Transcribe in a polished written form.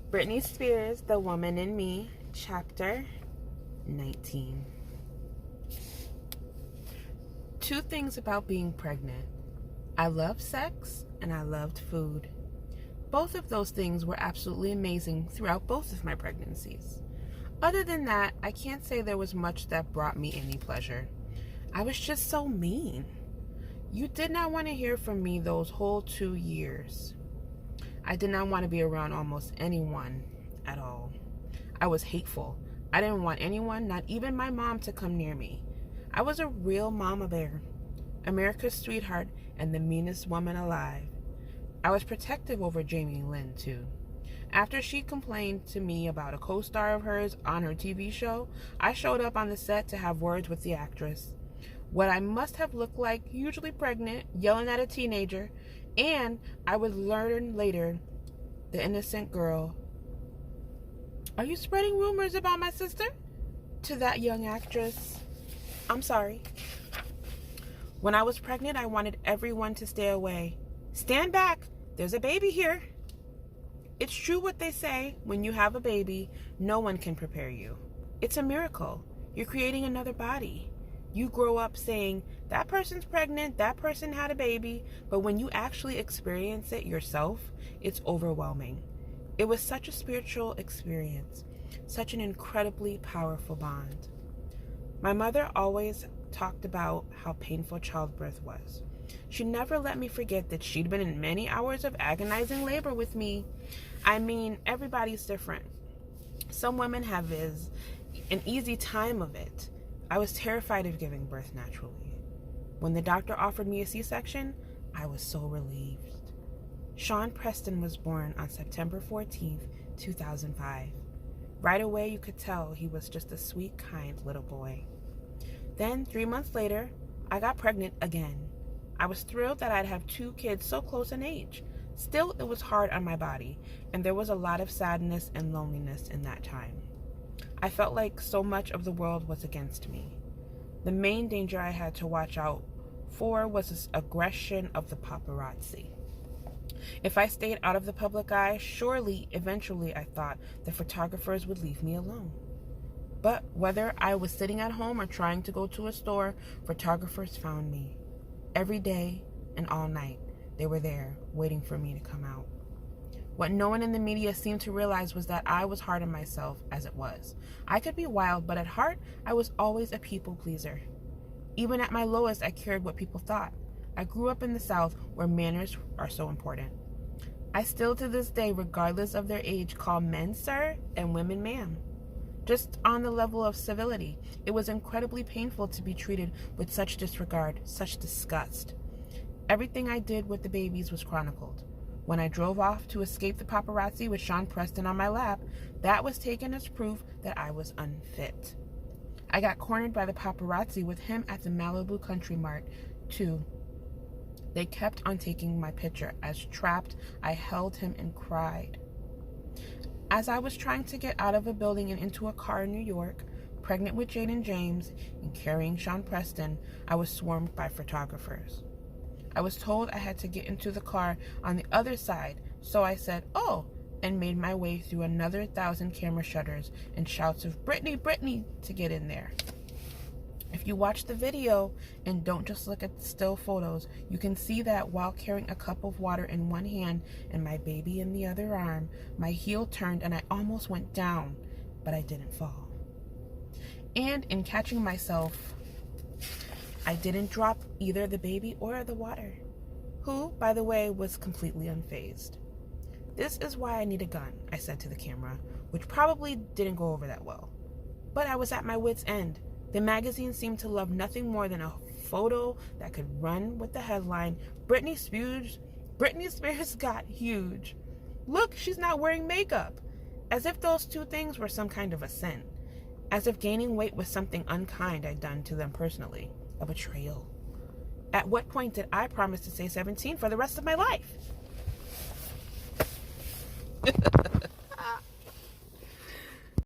Britney Spears, The Woman in Me, Chapter 19. Two things about being pregnant. I love sex and I loved food. Both of those things were absolutely amazing throughout both of my pregnancies. Other than that, I can't say there was much that brought me any pleasure. I was just so mean. You did not want to hear from me those whole 2 years. I did not want to be around almost anyone at all. I was hateful. I didn't want anyone, not even my mom, to come near me. I was a real mama bear, America's sweetheart and the meanest woman alive. I was protective over Jamie Lynn, too. After she complained to me about a co-star of hers on her TV show, I showed up on the set to have words with the actress. What I must have looked like, usually pregnant, yelling at a teenager, and I would learn later, the innocent girl. Are you spreading rumors about my sister? To that young actress. I'm sorry. When I was pregnant, I wanted everyone to stay away. Stand back. There's a baby here. It's true what they say. When you have a baby, no one can prepare you. It's a miracle. You're creating another body. You grow up saying, that person's pregnant, that person had a baby, but when you actually experience it yourself, it's overwhelming. It was such a spiritual experience, such an incredibly powerful bond. My mother always talked about how painful childbirth was. She never let me forget that she'd been in many hours of agonizing labor with me. I mean, everybody's different. Some women have an easy time of it. I was terrified of giving birth naturally. When the doctor offered me a C-section, I was so relieved. Sean Preston was born on September 14th, 2005. Right away, you could tell he was just a sweet, kind little boy. Then, 3 months later, I got pregnant again. I was thrilled that I'd have 2 kids so close in age. Still, it was hard on my body, and there was a lot of sadness and loneliness in that time. I felt like so much of the world was against me. The main danger I had to watch out for was this aggression of the paparazzi. If I stayed out of the public eye, surely, eventually, I thought, the photographers would leave me alone. But whether I was sitting at home or trying to go to a store, photographers found me. Every day and all night, they were there, waiting for me to come out. What no one in the media seemed to realize was that I was hard on myself as it was. I could be wild, but at heart, I was always a people pleaser. Even at my lowest, I cared what people thought. I grew up in the South, where manners are so important. I still to this day, regardless of their age, call men sir and women ma'am. Just on the level of civility, it was incredibly painful to be treated with such disregard, such disgust. Everything I did with the babies was chronicled. When I drove off to escape the paparazzi with Sean Preston on my lap, that was taken as proof that I was unfit. I got cornered by the paparazzi with him at the Malibu Country Mart, too. They kept on taking my picture. As trapped, I held him and cried. As I was trying to get out of a building and into a car in New York, pregnant with Jade and James, and carrying Sean Preston, I was swarmed by photographers. I was told I had to get into the car on the other side, so I said, oh, and made my way through another 1,000 camera shutters and shouts of Britney, Britney to get in there. If you watch the video and don't just look at the still photos, you can see that while carrying a cup of water in one hand and my baby in the other arm, my heel turned and I almost went down, but I didn't fall. And in catching myself, I didn't drop either the baby or the water, who, by the way, was completely unfazed. This is why I need a gun, I said to the camera, which probably didn't go over that well. But I was at my wit's end. The magazine seemed to love nothing more than a photo that could run with the headline, Britney Spears got huge. Look, she's not wearing makeup. As if those two things were some kind of a sin. As if gaining weight was something unkind I'd done to them personally. A betrayal. At what point did I promise to stay 17 for the rest of my life?